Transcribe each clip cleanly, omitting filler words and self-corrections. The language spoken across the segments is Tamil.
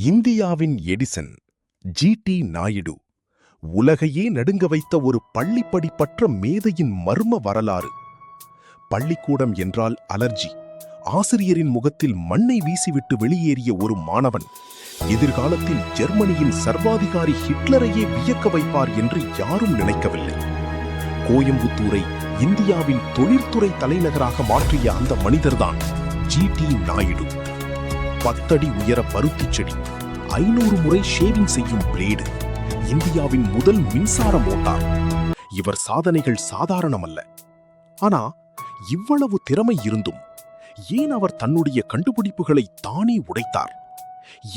இந்தியாவின் எடிசன் ஜி.டி. நாயுடு உலகையே நடுங்க வைத்த ஒரு பள்ளிப்படிப்பற்ற மேதையின் மர்ம வரலாறு. பள்ளிக்கூடம் என்றால் அலர்ஜி. ஆசிரியரின் முகத்தில் மண்ணை வீசிவிட்டு வெளியேறிய ஒரு மாணவன் எதிர்காலத்தில் ஜெர்மனியின் சர்வாதிகாரி ஹிட்லரையே வியக்க வைப்பார் என்று யாரும் நினைக்கவில்லை. கோயம்புத்தூரை இந்தியாவின் தொழில்துறை தலைநகராக மாற்றிய அந்த மனிதர்தான் ஜி.டி. நாயுடு. 10 அடி உயர பருத்தி செடி, 500 முறை ஷேவிங் செய்யும் பிளேடு, இந்தியாவின் முதல் மின்சார மோட்டார். இவர் சாதனைகள் சாதாரணமல்ல. ஆனா இவ்வளவு திறமை இருந்தும் ஏன் அவர் தன்னுடைய கண்டுபிடிப்புகளை தானே உடைத்தார்?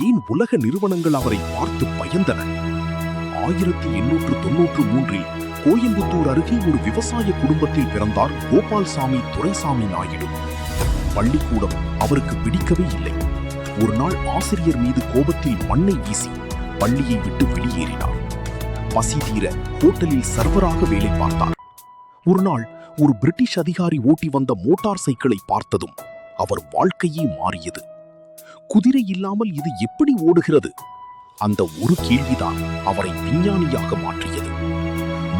ஏன் உலக நிறுவனங்கள் அவரை பார்த்து பயந்தன? 1893 கோயம்புத்தூர் அருகே ஒரு விவசாய குடும்பத்தில் பிறந்தார் கோபால்சாமி துரைசாமி நாயுடு. பள்ளிக்கூடம் அவருக்கு பிடிக்கவே இல்லை. ஒரு நாள் ஆசிரியர் மீது கோபத்தில் மண்ணை வீசி பள்ளியை விட்டு வெளியேறினார். பசி தீர ஹோட்டலில் சர்வராக வேலை பார்த்தார். ஒரு நாள் ஒரு பிரிட்டிஷ் அதிகாரி ஓட்டி வந்த மோட்டார் சைக்கிளை பார்த்ததும் அவர் வாழ்க்கையே மாறியது. குதிரை இல்லாமல் இது எப்படி ஓடுகிறது? அந்த ஒரு கேள்விதான் அவரை விஞ்ஞானியாக மாற்றியது.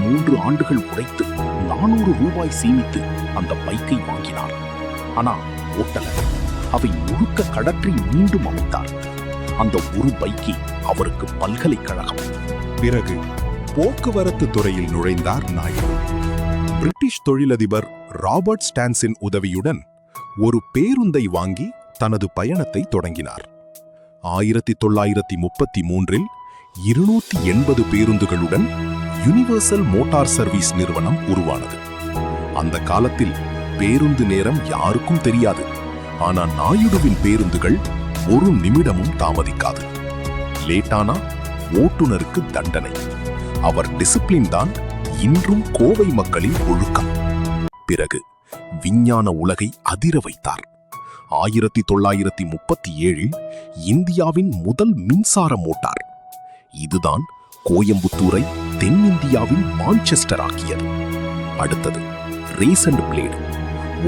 3 ஆண்டுகள் உழைத்து 400 ரூபாய் சேமித்து அந்த பைக்கை வாங்கினார். ஆனா ஓட்டல, அவை முழுக்க கடற்றி மீண்டும் அமைத்தார். அந்த ஒரு பைக்கே அவருக்கு பல்கலைக்கழகம். பிறகு போக்குவரத்து துறையில் நுழைந்தார் நாயுடு. பிரிட்டிஷ் தொழிலதிபர் ராபர்ட் ஸ்டான்ஸின் உதவியுடன் ஒரு பேருந்தை வாங்கி தனது பயணத்தை தொடங்கினார். 1933 280 பேருந்துகளுடன் யுனிவர்சல் மோட்டார் சர்வீஸ் நிறுவனம் உருவானது. அந்த காலத்தில் பேருந்து நேரம் யாருக்கும் தெரியாது. ஆனா நாயுடுவின் பேருந்துகள் ஒரு நிமிடமும் தாமதிக்காது. லேட்டானா ஓட்டுநருக்கு தண்டனை. அவர் டிசிப்ளின் தான் இன்றும் கோவை மக்களின் ஒழுக்கம். பிறகு விஞ்ஞான உலகை அதிர வைத்தார். 1937 இந்தியாவின் முதல் மின்சார மோட்டார். இதுதான் கோயம்புத்தூரை தென்னிந்தியாவின் மான்செஸ்டர் ஆக்கியது. அடுத்தது ரேசண்ட் பிளேடு.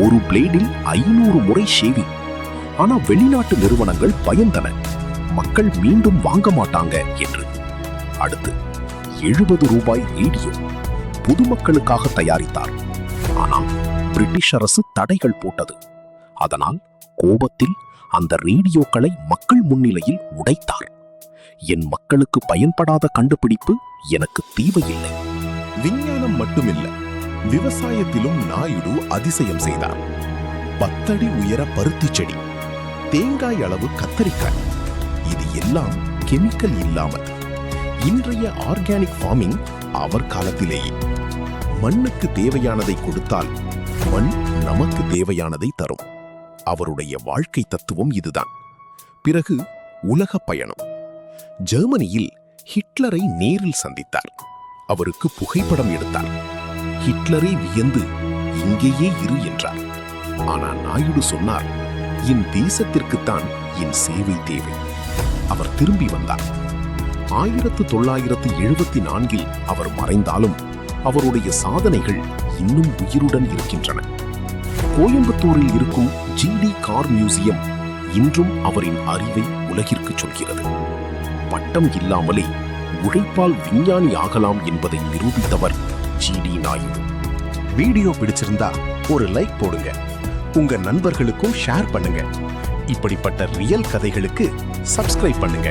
ஒரு பிளேடில் 500 முறை ஷேவிங். ஆனா வெளிநாட்டு நிறுவனங்கள் பயந்தன, மக்கள் மீண்டும் வாங்க மாட்டாங்க என்று. அடுத்து 70 ரூபாய் ரேடியோ பொதுமக்களுக்காக தயாரித்தார். ஆனால் பிரிட்டிஷ் அரசு தடைகள் போட்டது. அதனால் கோபத்தில் அந்த ரேடியோக்களை மக்கள் முன்னிலையில் உடைத்தார். என் மக்களுக்கு பயன்படாத கண்டுபிடிப்பு எனக்கு தேவையில்லை. விஞ்ஞானம் மட்டுமில்லை, விவசாயத்திலும் நாயுடு அதிசயம் செய்தார். 10 அடி உயர பருத்தி செடி, தேங்காய் அளவு கத்தரிக்காய், இது எல்லாம் கெமிக்கல் இல்லாமல். இன்றைய ஆர்கானிக் ஃபார்மிங் அவர் காலத்திலேயே. மண்ணுக்கு தேவையானதை கொடுத்தால் மண் நமக்கு தேவையானதை தரும். அவருடைய வாழ்க்கை தத்துவம் இதுதான். பிறகு உலக பயணம். ஜெர்மனியில் ஹிட்லரை நேரில் சந்தித்தார். அவருக்கு புகைப்படம் எடுத்தார். ஹிட்லரை வியந்து இங்கேயே இரு என்றார். ஆனால் நாயுடு சொன்னார், என் தேசத்திற்குத்தான் என் சேவை தேவை. அவர் திரும்பி வந்தார். 1974 அவர் மறைந்தாலும் அவருடைய சாதனைகள் இன்னும் உயிருடன் இருக்கின்றன. கோயம்புத்தூரில் இருக்கும் ஜி.டி. கார் மியூசியம் இன்றும் அவரின் அறிவை உலகிற்கு சொல்கிறது. பட்டம் இல்லாமலே உழைப்பால் விஞ்ஞானி ஆகலாம் என்பதை நிரூபித்தவர் ஜி.டி. நாயுடு. வீடியோ பிடிச்சிருந்தா ஒரு லைக் போடுங்க. உங்க நண்பர்களுக்கும் ஷேர் பண்ணுங்க. இப்படிப்பட்ட ரியல் கதைகளுக்கு சப்ஸ்கிரைப் பண்ணுங்க.